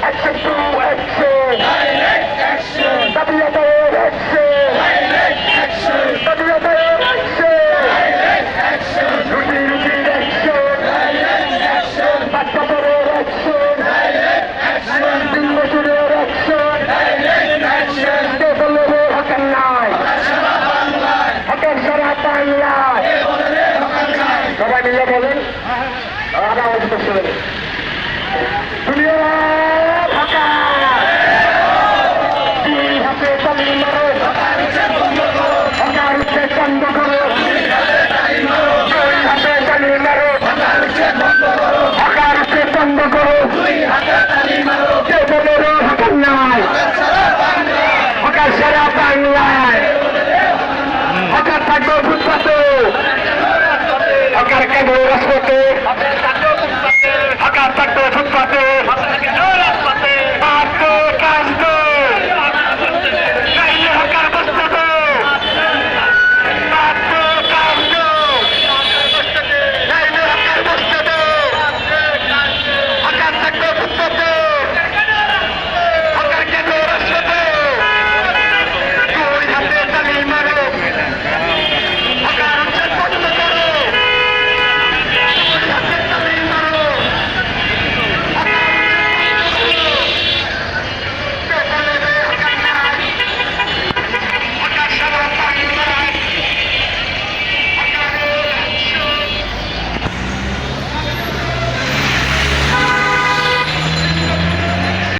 action to action. Direct action. Tabiyator action. Direct action. Tabiyator action. Direct action. Ruti action. Direct action. Patkaporer action. Direct action. Dingosurer action. Direct action. Devolere hakan নাই hakan সারা বাংলায় সবাই মিলে বলেন আবার আওয়াজ করতে হবে দুনিয়া ঢাকা দুই হাতে তালি মারো ঢাকার উঠে বন্ধ করো দুই হাতে তালি মারো ঢাকার উঠে বন্ধ করো দেবলেরও হাকার নাই হাকার সারা বাংলায় হাকার থাকবে ফুটপাতে হাকার কেবল রাজপথে হাকার থাকবে ফুটপাতে